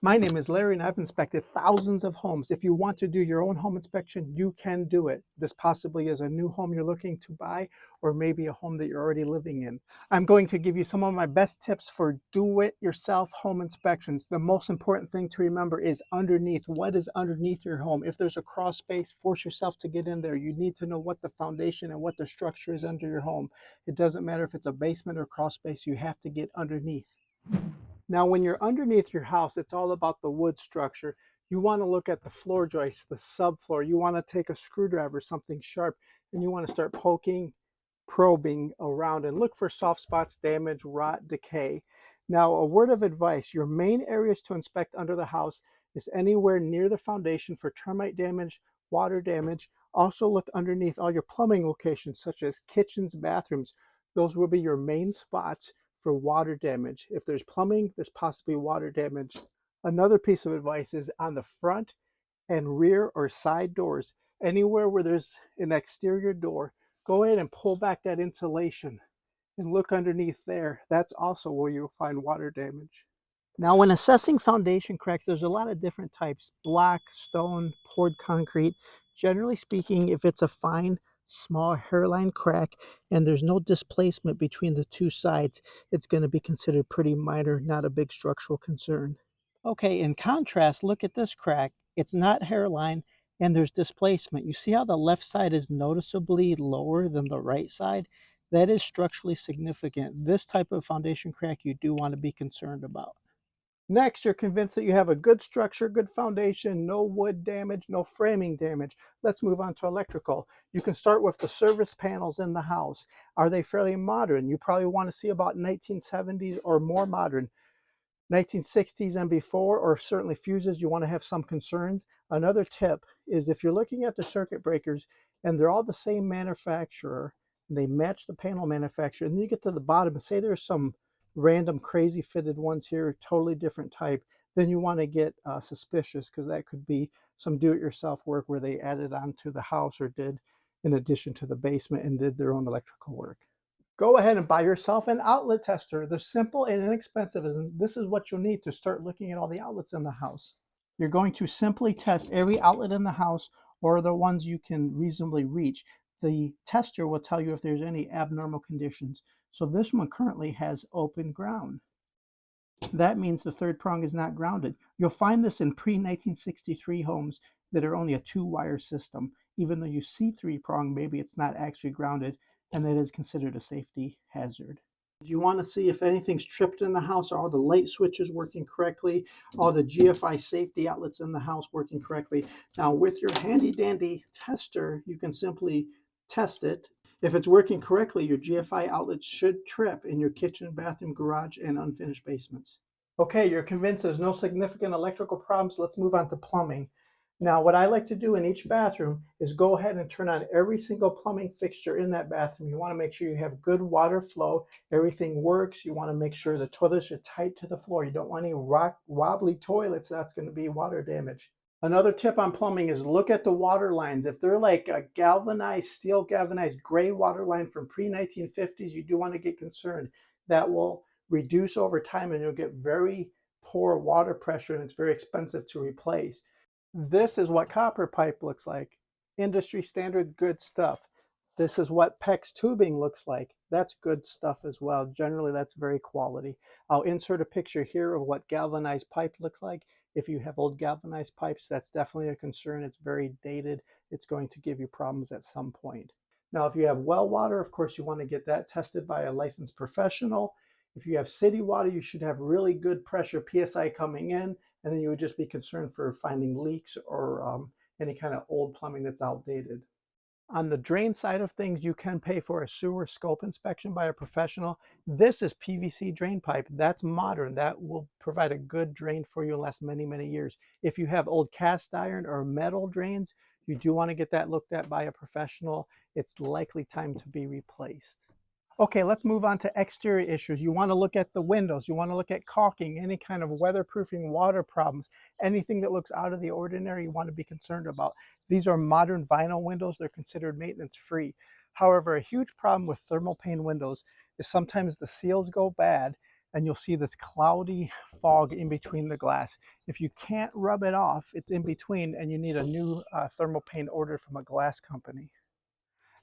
My name is Larry and I've inspected thousands of homes. If you want to do your own home inspection, you can do it. This possibly is a new home you're looking to buy or maybe a home that you're already living in. I'm going to give you some of my best tips for do-it-yourself home inspections. The most important thing to remember is underneath. What is underneath your home? If there's a crawl space, force yourself to get in there. You need to know what the foundation and what the structure is under your home. It doesn't matter if it's a basement or crawl space, you have to get underneath. Now, when you're underneath your house, it's all about the wood structure. You want to look at the floor joists, the subfloor. You want to take a screwdriver, something sharp, and you want to start poking, probing around and look for soft spots, damage, rot, decay. Now, a word of advice, your main areas to inspect under the house is anywhere near the foundation for termite damage, water damage. Also look underneath all your plumbing locations, such as kitchens, bathrooms. Those will be your main spots for water damage. If there's plumbing, there's possibly water damage. Another piece of advice is on the front and rear or side doors, anywhere where there's an exterior door, go ahead and pull back that insulation and look underneath there. That's also where you'll find water damage. Now, when assessing foundation cracks, there's a lot of different types: block, stone, poured concrete. Generally speaking, if it's a fine, small hairline crack and there's no displacement between the two sides, it's going to be considered pretty minor, not a big structural concern. Okay, in contrast, look at this crack. It's not hairline and there's displacement. You see how the left side is noticeably lower than the right side? That is structurally significant. This type of foundation crack you do want to be concerned about. Next, you're convinced that you have a good structure, good foundation, no wood damage, no framing damage. Let's move on to electrical. You can start with the service panels in the house. Are they fairly modern? You probably want to see about 1970s or more modern. 1960s and before, or certainly fuses, you want to have some concerns. Another tip is if you're looking at the circuit breakers and they're all the same manufacturer, and they match the panel manufacturer, and then you get to the bottom and say there's some random crazy fitted ones here, totally different type, then you want to get suspicious, because that could be some do-it-yourself work where they added on to the house or did in addition to the basement and did their own electrical work. Go ahead and buy yourself an outlet tester. They're simple and inexpensive, and this is what you'll need to start looking at all the outlets in the house. You're going to simply test every outlet in the house or the ones you can reasonably reach. The tester will tell you if there's any abnormal conditions. So this one currently has open ground. That means the third prong is not grounded. You'll find this in pre-1963 homes that are only a two-wire system. Even though you see three-prong, maybe it's not actually grounded, and that is considered a safety hazard. You want to see if anything's tripped in the house, are all the light switches working correctly, all the GFI safety outlets in the house working correctly. Now, with your handy dandy tester, you can simply test it. If it's working correctly, your GFI outlets should trip in your kitchen, bathroom, garage, and unfinished basements. Okay, you're convinced there's no significant electrical problems. Let's move on to plumbing. Now, what I like to do in each bathroom is go ahead and turn on every single plumbing fixture in that bathroom. You want to make sure you have good water flow, everything works. You want to make sure the toilets are tight to the floor. You don't want any wobbly toilets. That's going to be water damage. Another tip on plumbing is look at the water lines. If they're like a galvanized, steel galvanized gray water line from pre-1950s, you do want to get concerned. That will reduce over time and you'll get very poor water pressure and it's very expensive to replace. This is what copper pipe looks like. Industry standard, good stuff. This is what PEX tubing looks like. That's good stuff as well. Generally, that's very quality. I'll insert a picture here of what galvanized pipe looks like. If you have old galvanized pipes, that's definitely a concern. It's very dated. It's going to give you problems at some point. Now, if you have well water, of course, you want to get that tested by a licensed professional. If you have city water, you should have really good pressure PSI coming in, and then you would just be concerned for finding leaks or any kind of old plumbing that's outdated. On the drain side of things, you can pay for a sewer scope inspection by a professional. This is PVC drain pipe. That's modern. That will provide a good drain for you and last many, many years. If you have old cast iron or metal drains, you do want to get that looked at by a professional. It's likely time to be replaced. Okay, let's move on to exterior issues. You want to look at the windows. You want to look at caulking, any kind of weatherproofing, water problems, anything that looks out of the ordinary you want to be concerned about. These are modern vinyl windows. They're considered maintenance free. However, a huge problem with thermal pane windows is sometimes the seals go bad. and you'll see this cloudy fog in between the glass. If you can't rub it off, it's in between, and you need a new thermal paint ordered from a glass company.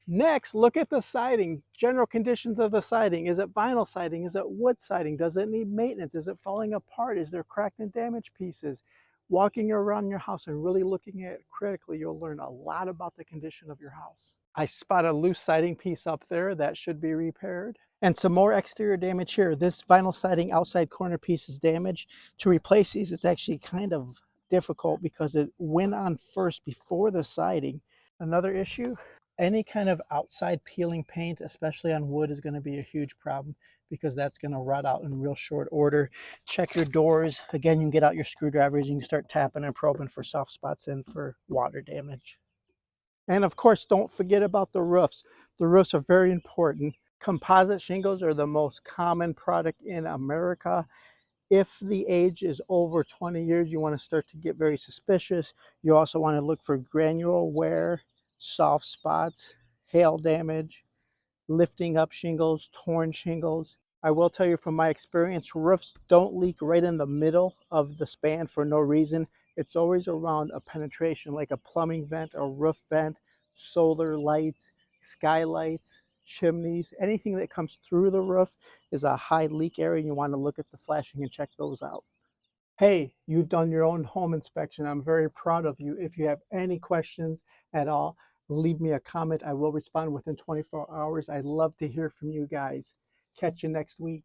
Next, look at the siding. General conditions of the siding. Is it vinyl siding? Is it wood siding? Does it need maintenance? Is it falling apart? Is there cracked and damaged pieces? Walking around your house and really looking at it critically, you'll learn a lot about the condition of your house. I spot a loose siding piece up there that should be repaired. And some more exterior damage here. This vinyl siding outside corner piece is damaged. To replace these, it's actually kind of difficult because it went on first before the siding. Another issue, any kind of outside peeling paint, especially on wood, is going to be a huge problem because that's going to rot out in real short order. Check your doors. Again, you can get out your screwdrivers and you can start tapping and probing for soft spots and for water damage. And of course, don't forget about the roofs. The roofs are very important. Composite shingles are the most common product in America. If the age is over 20 years, you want to start to get very suspicious. You also want to look for granule wear, soft spots, hail damage, lifting up shingles, torn shingles. I will tell you from my experience, roofs don't leak right in the middle of the span for no reason. It's always around a penetration like a plumbing vent, a roof vent, solar lights, skylights, chimneys. Anything that comes through the roof is a high leak area, and you want to look at the flashing and check those out. Hey, you've done your own home inspection. I'm very proud of you. If you have any questions at all, leave me a comment. I will respond within 24 hours. I'd love to hear from you guys. Catch you next week.